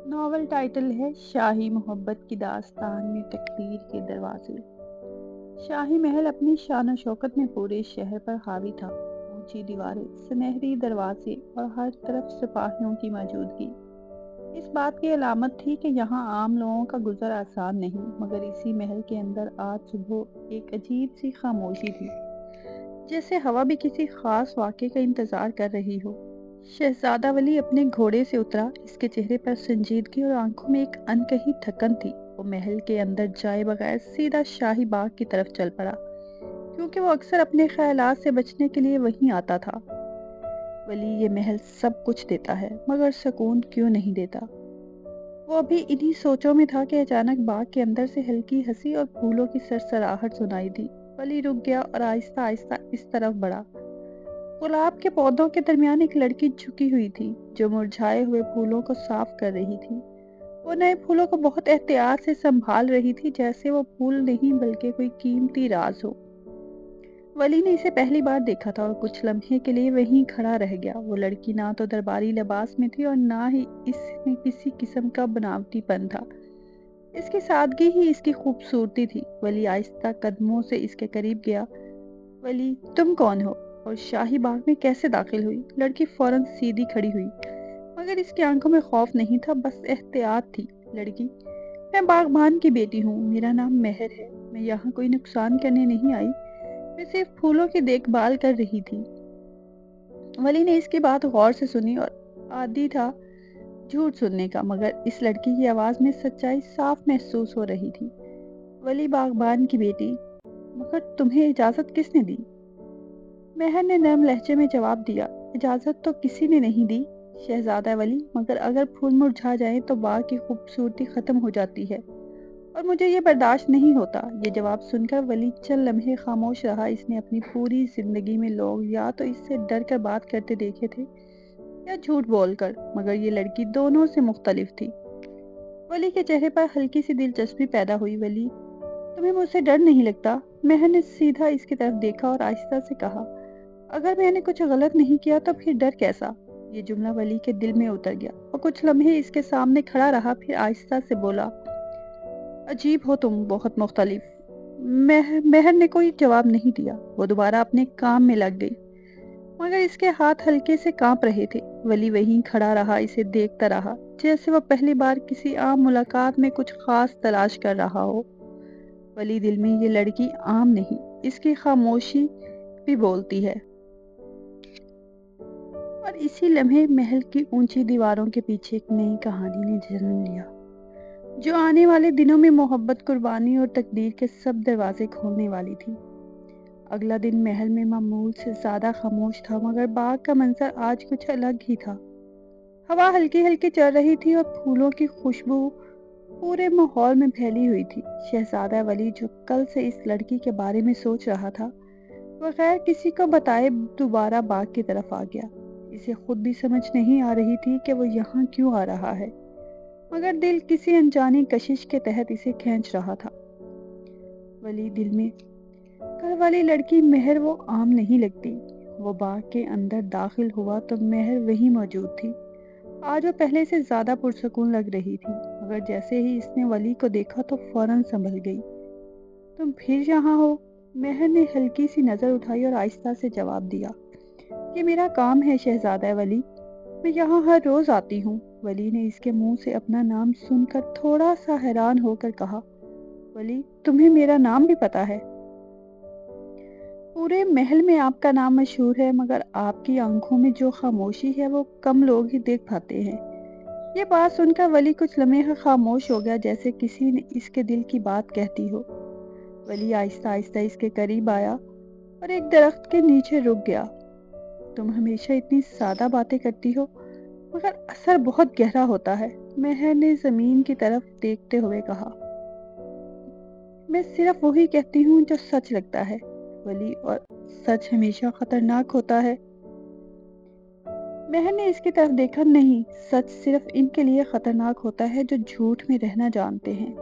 Novel title ہے شاہی محبت کی داستان میں تقدیر کے دروازے۔ شاہی محل اپنی شان و شوکت میں پورے شہر پر حاوی تھا۔ اونچی دیواریں، سنہری دروازے اور ہر طرف سپاہیوں کی موجودگی اس بات کی علامت تھی کہ یہاں عام لوگوں کا گزر آسان نہیں، مگر اسی محل کے اندر آج صبح ایک عجیب سی خاموشی تھی، جیسے ہوا بھی کسی خاص واقعے کا انتظار کر رہی ہو۔ شہزادہ ولی اپنے گھوڑے سے اترا، اس کے چہرے پر سنجیدگی اور آنکھوں میں ایک انکہی تھکن تھی۔ وہ محل کے اندر جائے بغیر سیدھا شاہی باغ کی طرف چل پڑا، کیونکہ وہ اکثر اپنے خیالات سے بچنے کے لیے وہیں آتا تھا۔ ولی، یہ محل سب کچھ دیتا ہے مگر سکون کیوں نہیں دیتا؟ وہ ابھی انہی سوچوں میں تھا کہ اچانک باغ کے اندر سے ہلکی ہنسی اور پھولوں کی سرسراہٹ سنائی دی۔ ولی رک گیا اور آہستہ آہستہ اس طرف بڑھا۔ گلاب کے پودوں کے درمیان ایک لڑکی جھکی ہوئی تھی، جو مرجھائے ہوئے پھولوں کو صاف کر رہی تھی۔ وہ نئے پھولوں کو بہت احتیاط سے سنبھال رہی تھی، جیسے وہ پھول نہیں بلکہ کوئی قیمتی راز ہو۔ ولی نے اسے پہلی بار دیکھا تھا اور کچھ لمحے کے لیے وہیں کھڑا رہ گیا۔ وہ لڑکی نہ تو درباری لباس میں تھی اور نہ ہی اس میں کسی قسم کا بناوٹی پن تھا۔ اس کی سادگی ہی اس کی خوبصورتی تھی۔ ولی آہستہ قدموں سے اس کے قریب گیا۔ ولی، تم کون ہو اور شاہی باغ میں کیسے داخل ہوئی؟ لڑکی فوراً سیدھی کھڑی ہوئی، مگر اس کی آنکھوں میں خوف نہیں تھا، بس احتیاط تھی۔ لڑکی: میں باغبان کی بیٹی ہوں، میرا نام مہر ہے۔ میں یہاں کوئی نقصان کرنے نہیں آئی، میں صرف پھولوں کی دیکھ بھال کر رہی تھی۔ ولی نے اس کی بات غور سے سنی اور عادی تھا جھوٹ سننے کا، مگر اس لڑکی کی آواز میں سچائی صاف محسوس ہو رہی تھی۔ ولی، باغبان کی بیٹی، مگر تمہیں اجازت کس نے دی؟ مہر نے نرم لہجے میں جواب دیا: اجازت تو کسی نے نہیں دی شہزادہ ولی، مگر اگر پھول مرجھا جائیں تو باغ کی خوبصورتی ختم ہو جاتی ہے اور مجھے یہ برداشت نہیں ہوتا۔ یہ جواب سن کر ولی چند لمحے خاموش رہا۔ اس نے اپنی پوری زندگی میں لوگ یا تو اس سے ڈر کر بات کرتے دیکھے تھے یا جھوٹ بول کر، مگر یہ لڑکی دونوں سے مختلف تھی۔ ولی کے چہرے پر ہلکی سی دلچسپی پیدا ہوئی۔ ولی، تمہیں مجھ سے ڈر نہیں لگتا؟ مہر نے سیدھا اس کی طرف دیکھا اور آہستہ سے کہا: اگر میں نے کچھ غلط نہیں کیا تو پھر ڈر کیسا؟ یہ جملہ ولی کے دل میں اتر گیا۔ وہ کچھ لمحے اس کے سامنے کھڑا رہا، پھر آہستہ سے بولا: عجیب ہو تم، بہت مختلف۔ مہر نے کوئی جواب نہیں دیا۔ وہ دوبارہ اپنے کام میں لگ گئی، مگر اس کے ہاتھ ہلکے سے کانپ رہے تھے۔ ولی وہیں کھڑا رہا، اسے دیکھتا رہا، جیسے وہ پہلی بار کسی عام ملاقات میں کچھ خاص تلاش کر رہا ہو۔ ولی دل میں، یہ لڑکی عام نہیں، اس کی خاموشی بھی بولتی ہے۔ اور اسی لمحے محل کی اونچی دیواروں کے پیچھے ایک نئی کہانی نے جنم لیا، جو آنے والے دنوں میں محبت، قربانی اور تقدیر کے سب دروازے کھولنے والی تھی۔ اگلا دن محل میں معمول سے زیادہ خاموش تھا، مگر باغ کا منظر آج کچھ الگ ہی تھا۔ ہوا ہلکی ہلکی چل رہی تھی اور پھولوں کی خوشبو پورے ماحول میں پھیلی ہوئی تھی۔ شہزادہ ولی، جو کل سے اس لڑکی کے بارے میں سوچ رہا تھا، بغیر کسی کو بتائے دوبارہ باغ کی طرف آ گیا۔ اسے خود بھی سمجھ نہیں آ رہی تھی کہ وہ یہاں کیوں آ رہا ہے، مگر دل کسی انجانی کشش کے تحت اسے کھینچ رہا تھا۔ ولی دل میں، کل والی لڑکی مہر وہ عام نہیں لگتی۔ وہ باغ کے اندر داخل ہوا تو مہر وہی موجود تھی۔ آج وہ پہلے سے زیادہ پرسکون لگ رہی تھی، مگر جیسے ہی اس نے ولی کو دیکھا تو فوراً سنبھل گئی۔ تم پھر یہاں ہو؟ مہر نے ہلکی سی نظر اٹھائی اور آہستہ سے جواب دیا: یہ میرا کام ہے شہزادہ ولی، میں یہاں ہر روز آتی ہوں۔ ولی نے اس کے منہ سے اپنا نام سن کر تھوڑا سا حیران ہو کر کہا: ولی، تمہیں میرا نام بھی پتا ہے؟ پورے محل میں آپ کا نام مشہور ہے، مگر آپ کی آنکھوں میں جو خاموشی ہے وہ کم لوگ ہی دیکھ پاتے ہیں۔ یہ بات سن کر ولی کچھ لمحے خاموش ہو گیا، جیسے کسی نے اس کے دل کی بات کہتی ہو۔ ولی آہستہ آہستہ اس کے قریب آیا اور ایک درخت کے نیچے رک گیا۔ تم ہمیشہ اتنی سادہ باتیں کرتی ہو، مگر اثر بہت گہرا ہوتا ہے، مہر نے زمین کی طرف دیکھتے ہوئے کہا۔ میں صرف وہی کہتی ہوں جو سچ لگتا ہے ولی، اور سچ ہمیشہ خطرناک ہوتا ہے۔ مہر نے اس کی طرف دیکھا۔ نہیں، سچ صرف ان کے لیے خطرناک ہوتا ہے جو جھوٹ میں رہنا جانتے ہیں۔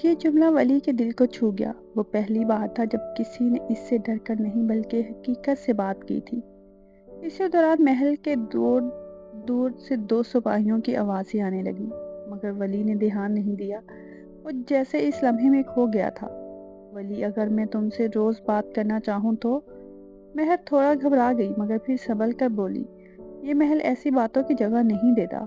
یہ جملہ ولی کے دل کو چھو گیا۔ وہ پہلی بار تھا جب کسی نے اس سے ڈر کر نہیں بلکہ حقیقت سے بات کی تھی۔ اسی دوران محل کے دور دور سے دو سپاہیوں کی آوازیں آنے لگی۔ مگر ولی نے دھیان نہیں دیا، وہ جیسے اس لمحے میں کھو گیا تھا۔ ولی اگر میں تم سے روز بات کرنا چاہوں تو؟ مہر تھوڑا گھبرا گئی مگر پھر سنبھل کر بولی، یہ محل ایسی باتوں کی جگہ نہیں دیتا۔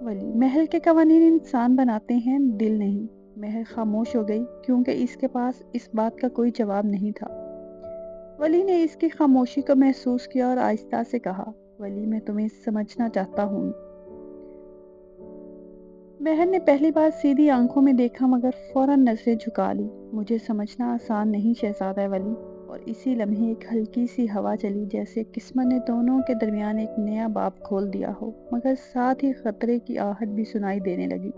ولی، محل کے قوانین انسان بناتے ہیں، دل نہیں۔ مہر خاموش ہو گئی کیونکہ اس کے پاس اس بات کا کوئی جواب نہیں تھا۔ ولی نے اس کی خاموشی کو محسوس کیا اور آہستہ سے کہا، ولی میں تمہیں سمجھنا چاہتا ہوں۔ مہر نے پہلی بار سیدھی آنکھوں میں دیکھا مگر فوراً نظریں جھکا لی۔ مجھے سمجھنا آسان نہیں شہزادہ ولی۔ اور اسی لمحے ایک ہلکی سی ہوا چلی جیسے قسمت نے دونوں کے درمیان ایک نیا باب کھول دیا ہو، مگر ساتھ ہی خطرے کی آہٹ بھی سنائی دینے لگی۔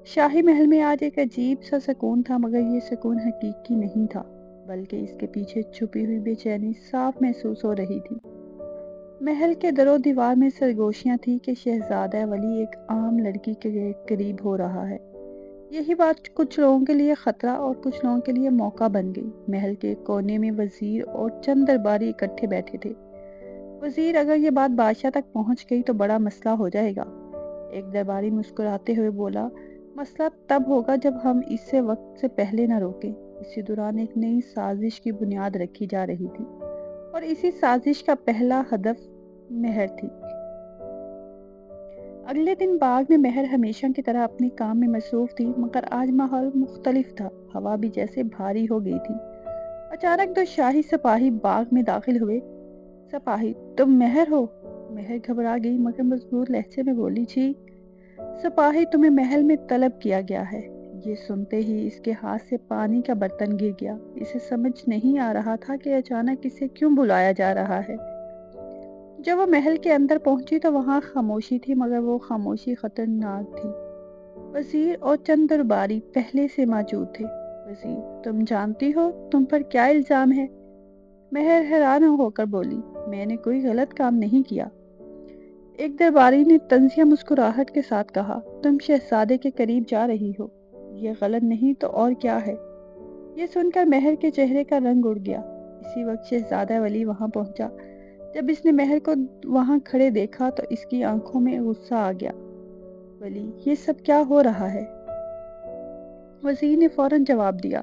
شاہی محل میں آج ایک عجیب سا سکون تھا مگر یہ سکون حقیقی نہیں تھا، بلکہ اس کے پیچھے چھپی ہوئی بے چینی صاف محسوس ہو رہی تھی۔ محل کے در و دیوار میں سرگوشیاں تھیں کہ شہزادہ ولی ایک عام لڑکی کے قریب ہو رہا ہے۔ یہی بات کچھ لوگوں کے لیے خطرہ اور کچھ لوگوں کے لیے موقع بن گئی۔ محل کے کونے میں وزیر اور چند درباری اکٹھے بیٹھے تھے۔ وزیر، اگر یہ بات بادشاہ تک پہنچ گئی تو بڑا مسئلہ ہو جائے گا۔ ایک درباری مسکراتے ہوئے بولا، مسئلہ تب ہوگا جب ہم اسے وقت سے پہلے نہ روکیں۔ اسی دوران ایک نئی سازش کی بنیاد رکھی جا رہی تھی اور اسی سازش کا پہلا ہدف مہر تھی۔ اگلے دن باغ میں مہر ہمیشہ کی طرح اپنے کام میں مصروف تھی مگر آج ماحول مختلف تھا، ہوا بھی جیسے بھاری ہو گئی تھی۔ اچانک دو شاہی سپاہی باغ میں داخل ہوئے۔ سپاہی، تم مہر ہو؟ مہر گھبرا گئی مگر مضبوط لہجے میں بولی، جی۔ سپاہی، تمہیں محل میں طلب کیا گیا ہے۔ یہ سنتے ہی اس کے ہاتھ سے پانی کا برتن گر گیا۔ اسے سمجھ نہیں آ رہا تھا کہ اچانک اسے کیوں بلایا جا رہا ہے۔ جب وہ محل کے اندر پہنچی تو وہاں خاموشی تھی مگر وہ خاموشی خطرناک تھی۔ وزیر اور چند درباری پہلے سے موجود تھے۔ وزیر، تم جانتی ہو تم پر کیا الزام ہے؟ مہر حیران ہو کر بولی، میں نے کوئی غلط کام نہیں کیا۔ ایک درباری نے طنزیہ مسکراہٹ کے ساتھ کہا، تم شہزادے کے قریب جا رہی ہو، یہ غلط نہیں تو اور کیا ہے؟ یہ سن کر مہر کے چہرے کا رنگ اڑ گیا۔ اسی وقت شہزادہ ولی وہاں پہنچا۔ جب اس نے مہر کو وہاں کھڑے دیکھا تو اس کی آنکھوں میں غصہ آ گیا۔ ولی، یہ سب کیا ہو رہا ہے؟ وزیر نے فوراً جواب دیا،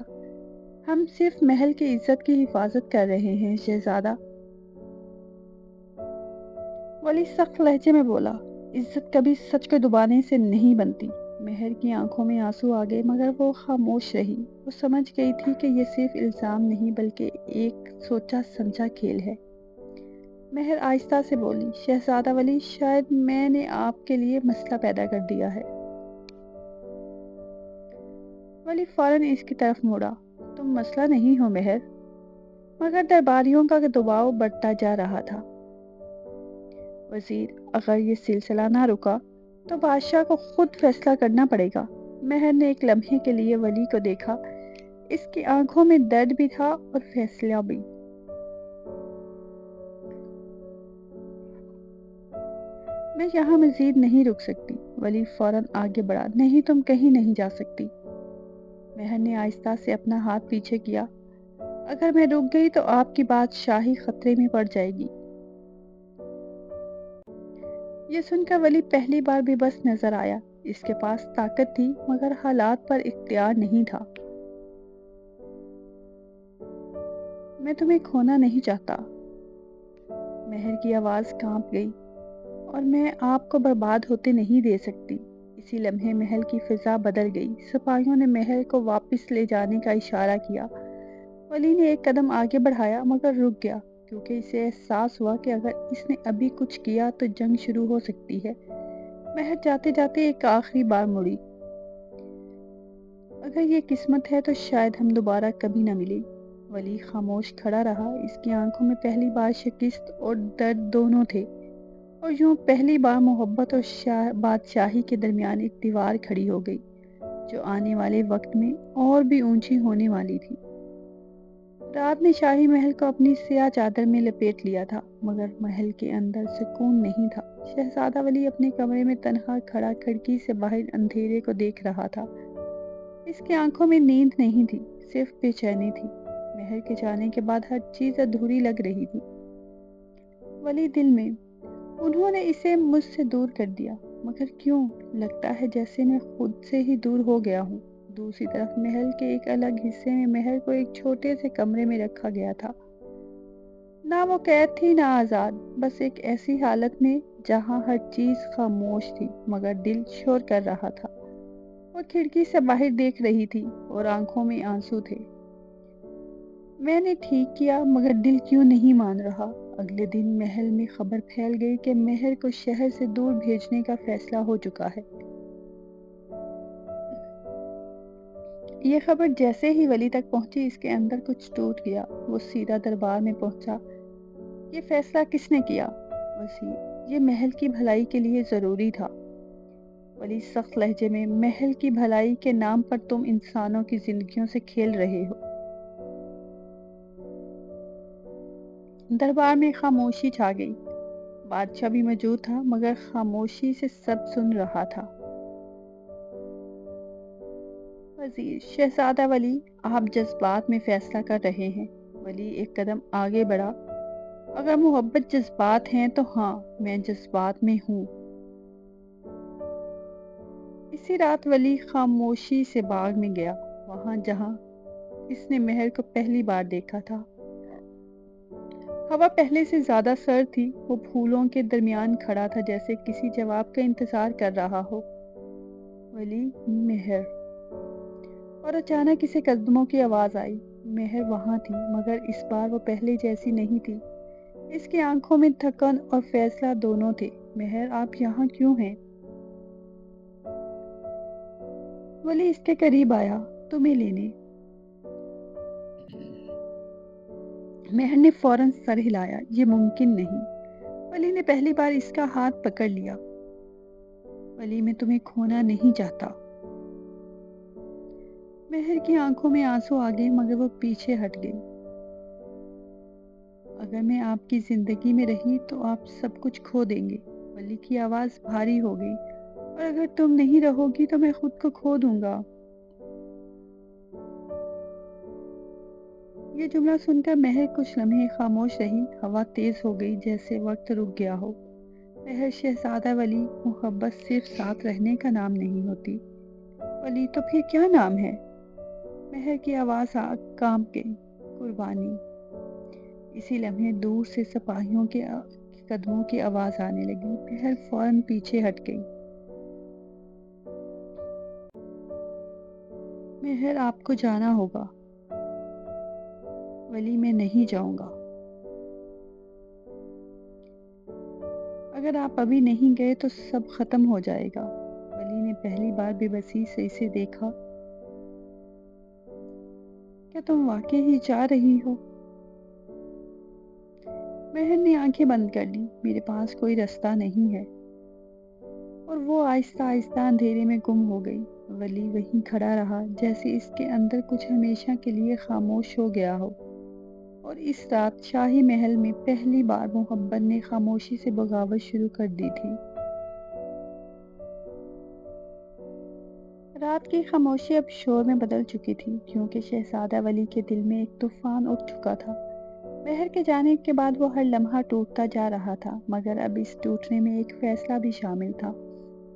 ہم صرف محل کی عزت کی حفاظت کر رہے ہیں شہزادہ۔ ولی سخت لہجے میں بولا، عزت کبھی سچ کو دبانے سے نہیں بنتی۔ مہر کی آنکھوں میں آنسو آ گئے مگر وہ خاموش رہی۔ وہ سمجھ گئی تھی کہ یہ صرف الزام نہیں بلکہ ایک سوچا سمجھا کھیل ہے۔ مہر آہستہ سے بولی، شہزادہ ولی، شاید میں نے آپ کے لیے مسئلہ پیدا کر دیا ہے۔ ولی فوراً اس کی طرف مڑا، تم مسئلہ نہیں ہو مہر۔ مگر درباریوں کا دباؤ بڑھتا جا رہا تھا۔ وزیر، اگر یہ سلسلہ نہ رکا تو بادشاہ کو خود فیصلہ کرنا پڑے گا۔ مہر نے ایک لمحے کے لیے ولی کو دیکھا۔ اس کی آنکھوں میں درد بھی تھا اور فیصلہ بھی۔ میں یہاں مزید نہیں رک سکتی۔ ولی فوراً آگے بڑھا، نہیں، تم کہیں نہیں جا سکتی۔ مہر نے آہستہ سے اپنا ہاتھ پیچھے کیا، اگر میں رک گئی تو آپ کی بادشاہی خطرے میں پڑ جائے گی۔ یہ سن کر ولی پہلی بار بے بس نظر آیا۔ اس کے پاس طاقت تھی مگر حالات پر اختیار نہیں تھا۔ میں تمہیں کھونا نہیں چاہتا۔ مہر کی آواز کانپ گئی، اور میں آپ کو برباد ہوتے نہیں دے سکتی۔ اسی لمحے محل کی فضا بدل گئی۔ سپاہیوں نے مہر کو واپس لے جانے کا اشارہ کیا۔ ولی نے ایک قدم آگے بڑھایا مگر رک گیا کیونکہ اسے احساس ہوا کہ اگر اس نے ابھی کچھ کیا تو جنگ شروع ہو سکتی ہے۔ مہر جاتے جاتے ایک آخری بار مڑی، اگر یہ قسمت ہے تو شاید ہم دوبارہ کبھی نہ ملیں۔ ولی خاموش کھڑا رہا۔ اس کی آنکھوں میں پہلی بار شکست اور درد دونوں تھے، اور یوں پہلی بار محبت اور بادشاہی کے درمیان ایک دیوار کھڑی ہو گئی جو آنے والے وقت میں اور بھی اونچی ہونے والی تھی۔ رات نے شاہی محل کو اپنی سیاہ چادر میں لپیٹ لیا تھا مگر محل کے اندر سکون نہیں تھا۔ شہزادہ ولی اپنے کمرے میں تنہا کھڑا کھڑکی سے باہر اندھیرے کو دیکھ رہا تھا۔ اس کی آنکھوں میں نیند نہیں تھی، صرف بے چینی تھی۔ مہر کے جانے کے بعد ہر چیز ادھوری لگ رہی تھی۔ ولی دل میں، انہوں نے اسے مجھ سے دور کر دیا، مگر کیوں؟ لگتا ہے جیسے میں خود سے ہی دور ہو گیا ہوں۔ دوسری طرف محل کے ایک الگ حصے میں مہر کو ایک چھوٹے سے کمرے میں رکھا گیا تھا۔ نہ وہ قید تھی نہ آزاد، بس ایک ایسی حالت میں جہاں ہر چیز خاموش تھی مگر دل شور کر رہا تھا۔ وہ کھڑکی سے باہر دیکھ رہی تھی اور آنکھوں میں آنسو تھے۔ میں نے ٹھیک کیا مگر دل کیوں نہیں مان رہا۔ اگلے دن محل میں خبر پھیل گئی کہ مہر کو شہر سے دور بھیجنے کا فیصلہ ہو چکا ہے۔ یہ خبر جیسے ہی ولی تک پہنچی اس کے اندر کچھ ٹوٹ گیا۔ وہ سیدھا دربار میں پہنچا۔ یہ فیصلہ کس نے کیا؟ وزیر: یہ محل کی بھلائی کے لیے ضروری تھا۔ ولی سخت لہجے میں: محل کی بھلائی کے نام پر تم انسانوں کی زندگیوں سے کھیل رہے ہو۔ دربار میں خاموشی چھا گئی۔ بادشاہ بھی موجود تھا مگر خاموشی سے سب سن رہا تھا۔ وزیر: شہزادہ ولی، آپ جذبات میں فیصلہ کر رہے ہیں۔ ولی ایک قدم آگے بڑھا: اگر محبت جذبات ہیں تو ہاں، میں جذبات میں ہوں۔ اسی رات ولی خاموشی سے باغ میں گیا، وہاں جہاں اس نے مہر کو پہلی بار دیکھا تھا۔ ہوا پہلے سے زیادہ سرد تھی، وہ پھولوں کے درمیان کھڑا تھا جیسے کسی جواب کا انتظار کر رہا ہو۔ ولی: مہر۔ اور اچانک اسے قدموں کی آواز آئی۔ مہر وہاں تھی مگر اس بار وہ پہلے جیسی نہیں تھی۔ اس کی آنکھوں میں تھکن اور فیصلہ دونوں تھے۔ مہر، آپ یہاں کیوں ہیں؟ ولی اس کے قریب آیا: تمہیں لینے۔ مہر نے فوراً سر ہلایا: یہ ممکن نہیں۔ ولی نے پہلی بار اس کا ہاتھ پکڑ لیا: ولی، میں تمہیں کھونا نہیں چاہتا۔ مہر کی آنکھوں میں آنسو آ گئے مگر وہ پیچھے ہٹ گئی۔ اگر میں آپ کی زندگی میں رہی تو آپ سب کچھ کھو دیں گے۔ ولی کی آواز بھاری ہو گئی: اور اگر تم نہیں رہو گی تو میں خود کو کھو دوں گا۔ یہ جملہ سن کر مہر کچھ لمحے خاموش رہی۔ ہوا تیز ہو گئی جیسے وقت رک گیا ہو۔ مہر: شہزادہ ولی، محبت صرف ساتھ رہنے کا نام نہیں ہوتی۔ ولی: تو پھر کیا نام ہے؟ مہر کی آواز کانپ گئی: قربانی۔ اسی لمحے دور سے سپاہیوں کے قدموں کی آواز آنے لگی۔ مہر فوراً پیچھے ہٹ گئی۔ مہر: آپ کو جانا ہوگا۔ ولی: میں نہیں جاؤں گا۔ اگر آپ ابھی نہیں گئے تو سب ختم ہو جائے گا۔ ولی نے پہلی بار بے بسی سے اسے دیکھا: کیا تم واقعی ہی جا رہی ہو؟ مہر نے آنکھیں بند کر لی: میرے پاس کوئی راستہ نہیں ہے۔ اور وہ آہستہ آہستہ اندھیرے میں گم ہو گئی۔ ولی وہیں کھڑا رہا جیسے اس کے اندر کچھ ہمیشہ کے لیے خاموش ہو گیا ہو۔ اور اس رات شاہی محل میں پہلی بار محبت نے خاموشی سے بغاوت شروع کر دی تھی۔ رات کی خاموشی اب شور میں بدل چکی تھی کیونکہ شہزادہ ولی کے دل میں ایک طوفان اٹھ چکا تھا۔ مہر کے جانے کے بعد وہ ہر لمحہ ٹوٹتا جا رہا تھا مگر اب اس ٹوٹنے میں ایک فیصلہ بھی شامل تھا۔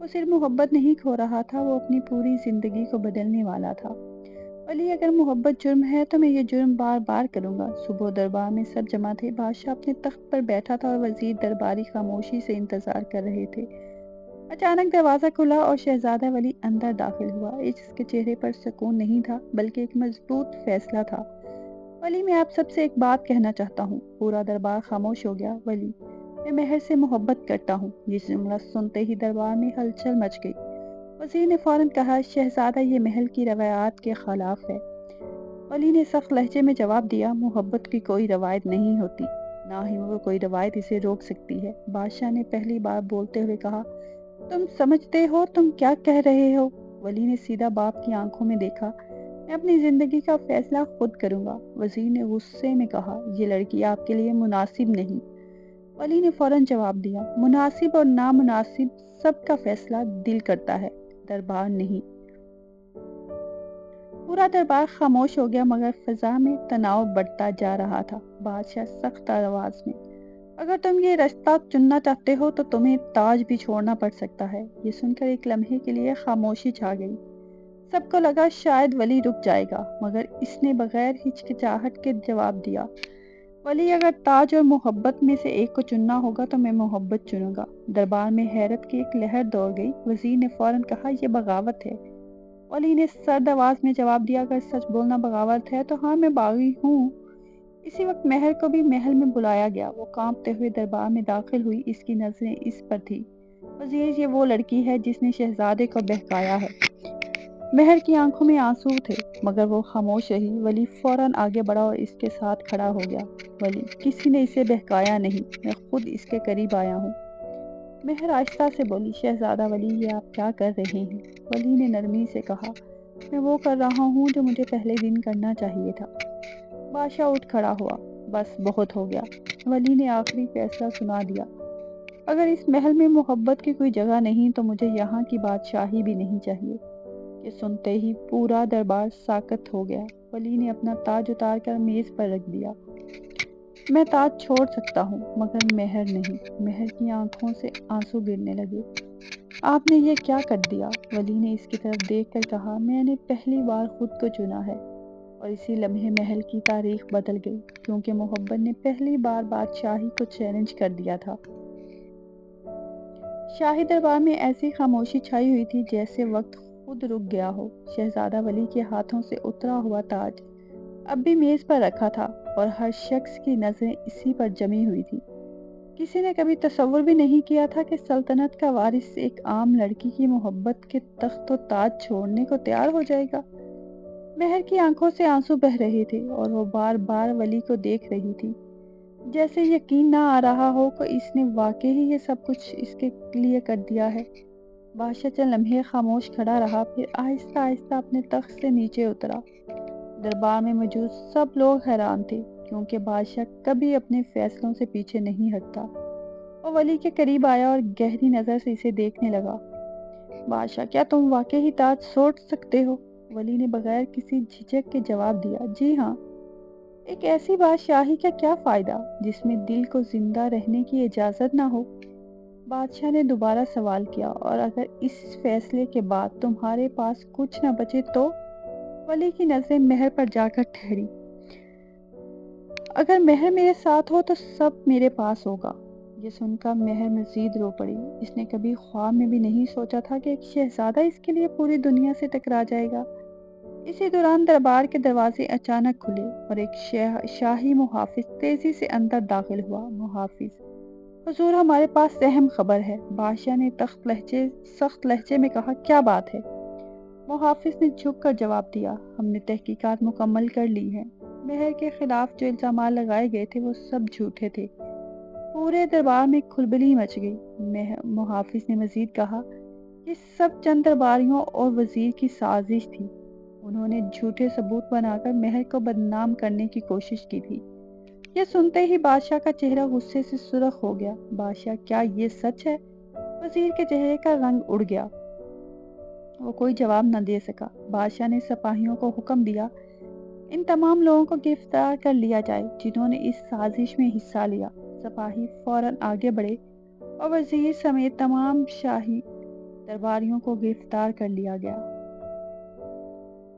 وہ صرف محبت نہیں کھو رہا تھا، وہ اپنی پوری زندگی کو بدلنے والا تھا۔ ولی اگر محبت جرم ہے تو میں یہ جرم بار بار کروں گا۔ صبح دربار میں سب جمع تھے۔ بادشاہ اپنے تخت پر بیٹھا تھا اور وزیر درباری خاموشی سے انتظار کر رہے تھے۔ اچانک دروازہ کھلا اور شہزادہ ولی اندر داخل ہوا۔ اس کے چہرے پر سکون نہیں تھا بلکہ ایک مضبوط فیصلہ تھا۔ ولی، میں آپ سب سے ایک بات کہنا چاہتا ہوں۔ پورا دربار خاموش ہو گیا۔ ولی: میں مہر سے محبت کرتا ہوں۔ یہ جملہ سنتے ہی دربار میں ہلچل مچ گئی۔ وزیر نے فوراً کہا: شہزادہ، یہ محل کی روایات کے خلاف ہے۔ ولی نے سخت لہجے میں جواب دیا: محبت کی کوئی روایت نہیں ہوتی، نہ ہی وہ کوئی روایت اسے روک سکتی ہے۔ بادشاہ نے پہلی بار بولتے ہوئے کہا: تم سمجھتے ہو تم کیا کہہ رہے ہو؟ ولی نے سیدھا باپ کی آنکھوں میں دیکھا: میں اپنی زندگی کا فیصلہ خود کروں گا۔ وزیر نے غصے میں کہا: یہ لڑکی آپ کے لیے مناسب نہیں۔ ولی نے فوراً جواب دیا: مناسب اور نامناسب سب کا فیصلہ دل کرتا ہے، دربار نہیں۔ پورا دربار خاموش ہو گیا مگر فضا میں تناؤ بڑھتا جا رہا تھا۔ بادشاہ سخت آواز میں: اگر تم یہ رشتہ چننا چاہتے ہو تو تمہیں تاج بھی چھوڑنا پڑ سکتا ہے۔ یہ سن کر ایک لمحے کے لیے خاموشی چھا گئی۔ سب کو لگا شاید ولی رک جائے گا، مگر اس نے بغیر ہچکچاہٹ کے جواب دیا، ولی اگر تاج اور محبت میں سے ایک کو چننا ہوگا تو میں محبت چنوں گا۔ دربار میں حیرت کی ایک لہر دوڑ گئی۔ وزیر نے فوراً کہا، یہ بغاوت ہے۔ ولی نے سرد آواز میں جواب دیا، اگر سچ بولنا بغاوت ہے تو ہاں، میں باغی ہوں۔ اسی وقت مہر کو بھی محل میں بلایا گیا۔ وہ کانپتے ہوئے دربار میں داخل ہوئی۔ اس کی نظریں اس پر تھی، وزیر، یہ وہ لڑکی ہے جس نے شہزادے کو بہکایا ہے۔ مہر کی آنکھوں میں آنسو تھے، مگر وہ خاموش رہی۔ ولی فوراً آگے بڑھا اور اس کے ساتھ کھڑا ہو گیا۔ ولی، کسی نے اسے بہکایا نہیں، میں خود اس کے قریب آیا ہوں۔ مہر آہستہ سے بولی، شہزادہ ولی، یہ آپ کیا کر رہے ہیں؟ ولی نے نرمی سے کہا، میں وہ کر رہا ہوں جو مجھے پہلے دن کرنا چاہیے تھا۔ بادشاہ اٹھ کھڑا ہوا۔ بس بہت ہو گیا۔ ولی نے آخری فیصلہ سنا دیا، اگر اس محل میں محبت کی کوئی جگہ نہیں تو مجھے یہاں کی بادشاہی بھی نہیں چاہیے۔ یہ سنتے ہی پورا دربار ساکت ہو گیا۔ ولی نے اپنا تاج اتار کر میز پر رکھ دیا۔ میں تاج چھوڑ سکتا ہوں، مگر مہر نہیں۔ مہر کی آنکھوں سے آنسو گرنے لگے۔ آپ نے یہ کیا کر دیا؟ ولی نے اس کی طرف دیکھ کر کہا، میں نے پہلی بار خود کو چنا ہے۔ اور اسی لمحے محل کی تاریخ بدل گئی، کیونکہ محبت نے پہلی بار بادشاہی کو چیلنج کر دیا تھا۔ شاہی دربار میں ایسی خاموشی چھائی ہوئی تھی جیسے وقت خود رک گیا ہو۔ شہزادہ ولی کے ہاتھوں سے اترا ہوا تاج اب بھی میز پر رکھا تھا، اور ہر شخص کی نظریں اسی پر جمی ہوئی تھی۔ کسی نے کبھی تصور بھی نہیں کیا تھا کہ سلطنت کا وارث ایک عام لڑکی کی محبت کے تخت و تاج چھوڑنے کو تیار ہو جائے گا۔ مہر کی آنکھوں سے آنسو بہہ رہے تھے، اور وہ بار بار ولی کو دیکھ رہی تھی، جیسے یقین نہ آ رہا ہو کہ اس نے واقعی یہ سب کچھ اس کے لیے کر دیا ہے۔ بادشاہ چند لمحے خاموش کھڑا رہا، پھر آہستہ آہستہ اپنے تخت سے نیچے اترا۔ دربار میں موجود سب لوگ حیران تھے، کیونکہ بادشاہ کبھی اپنے فیصلوں سے پیچھے نہیں ہٹتا۔ وہ ولی کے قریب آیا اور گہری نظر سے اسے دیکھنے لگا۔ بادشاہ، کیا تم واقعی تاج چھوڑ سکتے ہو؟ ولی نے بغیر کسی جھجک کے جواب دیا، جی ہاں۔ ایک ایسی بادشاہی کا کیا فائدہ جس میں دل کو زندہ رہنے کی اجازت نہ ہو؟ بادشاہ نے دوبارہ سوال کیا، اور اگر اس فیصلے کے بعد تمہارے پاس کچھ نہ بچے تو؟ ولی کی نظریں مہر پر جا کر ٹھہری۔ اگر مہر میرے ساتھ ہو تو سب میرے پاس ہوگا۔ یہ سن کر مہر مزید رو پڑی۔ اس نے کبھی خواب میں بھی نہیں سوچا تھا کہ ایک شہزادہ اس کے لیے پوری دنیا سے ٹکرا جائے گا۔ اسی دوران دربار کے دروازے اچانک کھلے اور ایک شاہی محافظ تیزی سے اندر داخل ہوا۔ محافظ، حضور، ہمارے پاس اہم خبر ہے۔ بادشاہ نے سخت لہجے میں کہا، کیا بات ہے؟ محافظ نے جھک کر جواب دیا، ہم نے تحقیقات مکمل کر لی ہیں۔ مہر کے خلاف جو الزامات لگائے گئے تھے وہ سب جھوٹے تھے۔ پورے دربار میں کھلبلی مچ گئی۔ محافظ نے مزید کہا، یہ سب چند درباریوں اور وزیر کی سازش تھی۔ انہوں نے جھوٹے ثبوت بنا کر مہر کو بدنام کرنے کی کوشش کی تھی۔ یہ سنتے ہی بادشاہ کا چہرہ غصے سے سرخ ہو گیا۔ بادشاہ، کیا یہ سچ ہے؟ وزیر کے چہرے کا رنگ اڑ گیا۔ وہ کوئی جواب نہ دے سکا۔ بادشاہ نے سپاہیوں کو حکم دیا، ان تمام لوگوں کو گرفتار کر لیا جائے جنہوں نے اس سازش میں حصہ لیا۔ سپاہی فوراً آگے بڑھے اور وزیر سمیت تمام شاہی درباریوں کو گرفتار کر لیا گیا۔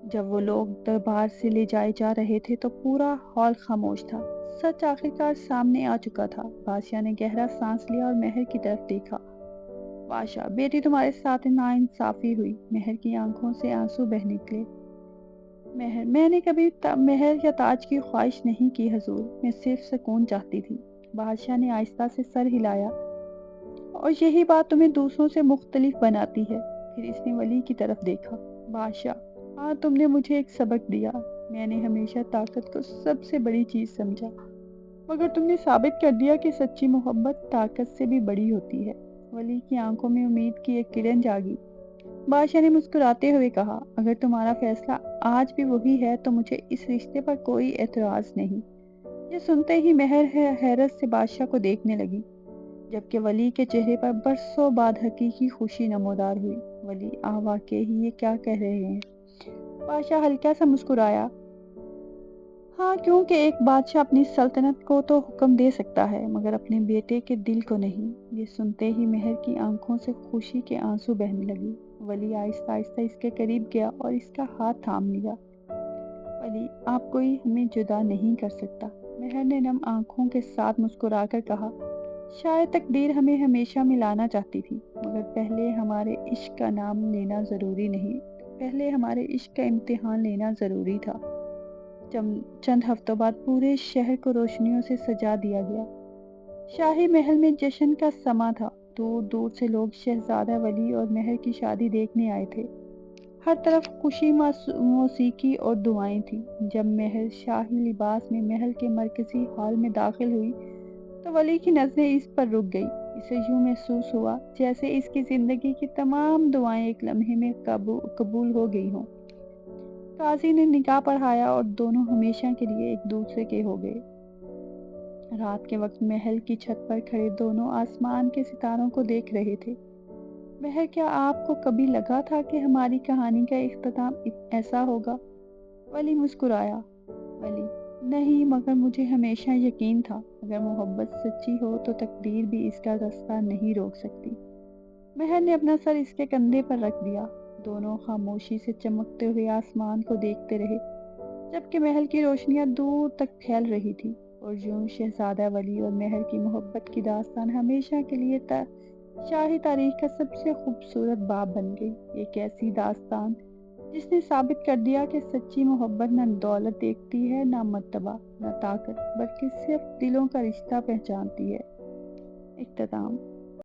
جب وہ لوگ دربار سے لے جائے جا رہے تھے تو پورا ہال خاموش تھا۔ سچ آخرکار سامنے آ چکا تھا۔ بادشاہ نے گہرا سانس لیا اور مہر کی طرف دیکھا۔ بادشاہ، بیٹی، تمہارے ساتھ ناانصافی ہوئی۔ مہر کی آنکھوں سے آنسو بہہ نکلے۔ مہر، میں نے کبھی مہر یا تاج کی خواہش نہیں کی حضور، میں صرف سکون چاہتی تھی۔ بادشاہ نے آہستہ سے سر ہلایا، اور یہی بات تمہیں دوسروں سے مختلف بناتی ہے۔ پھر اس نے ولی کی طرف دیکھا۔ بادشاہ، ہاں، تم نے مجھے ایک سبق دیا۔ میں نے ہمیشہ طاقت کو سب سے بڑی چیز سمجھا، مگر تم نے ثابت کر دیا کہ سچی محبت طاقت سے بھی بڑی ہوتی ہے۔ ولی کی آنکھوں میں امید کی ایک کرن جاگی۔ بادشاہ نے مسکراتے ہوئے کہا، اگر تمہارا فیصلہ آج بھی وہی ہے تو مجھے اس رشتے پر کوئی اعتراض نہیں۔ یہ سنتے ہی مہر حیرت سے بادشاہ کو دیکھنے لگی، جبکہ ولی کے چہرے پر برسوں بعد حقیقی خوشی نمودار ہوئی۔ ولی، واقعی یہ کیا کہہ رہے ہیں؟ بادشاہ ہلکا سا مسکرایا، ہاں، کیونکہ ایک بادشاہ اپنی سلطنت کو تو حکم دے سکتا ہے مگر اپنے بیٹے کے دل کو نہیں۔ یہ سنتے ہی مہر کی آنکھوں سے خوشی کے آنسو بہنے لگے۔ ولی آہستہ آہستہ اس کے قریب گیا اور اس کا ہاتھ تھام لیا۔ ولی، آپ کوئی ہمیں جدا نہیں کر سکتا، مہر نے نم آنکھوں کے ساتھ مسکرا کر کہا۔ شاید تقدیر ہمیں ہمیشہ ملانا چاہتی تھی، مگر پہلے ہمارے عشق کا نام لینا ضروری نہیں، پہلے ہمارے عشق کا امتحان لینا ضروری تھا۔ چند ہفتوں بعد پورے شہر کو روشنیوں سے سجا دیا گیا۔ شاہی محل میں جشن کا سماں تھا۔ دور دور سے لوگ شہزادہ ولی اور مہر کی شادی دیکھنے آئے تھے۔ ہر طرف خوشی، موسیقی اور دعائیں تھیں۔ جب مہر شاہی لباس میں محل کے مرکزی ہال میں داخل ہوئی تو ولی کی نظریں اس پر رک گئی۔ اسے یوں محسوس ہوا جیسے اس کی زندگی کی تمام دعائیں ایک لمحے میں قبول ہو گئی ہوں۔ قاضی نے نکاح پڑھایا اور دونوں ہمیشہ کے لیے ایک دوسرے کے ہو گئے۔ رات کے وقت محل کی چھت پر کھڑے دونوں آسمان کے ستاروں کو دیکھ رہے تھے۔ مہر، کیا آپ کو کبھی لگا تھا کہ ہماری کہانی کا اختتام ایسا ہوگا؟ ولی مسکرایا۔ ولی، نہیں، مگر مجھے ہمیشہ یقین تھا اگر محبت سچی ہو تو تقدیر بھی اس کا راستہ نہیں روک سکتی۔ مہر نے اپنا سر اس کے کندھے پر رکھ دیا۔ دونوں خاموشی سے چمکتے ہوئے آسمان کو دیکھتے رہے جبکہ محل کی روشنیاں دور تک پھیل رہی تھی، اور یوں شہزادہ ولی اور مہر کی محبت کی داستان ہمیشہ کے لیے شاہی تاریخ کا سب سے خوبصورت باب بن گئی۔ ایک ایسی داستان جس نے ثابت کر دیا کہ سچی محبت نہ دولت دیکھتی ہے، نہ مرتبہ، نہ طاقت، بلکہ صرف دلوں کا رشتہ پہچانتی ہے۔ اختتام۔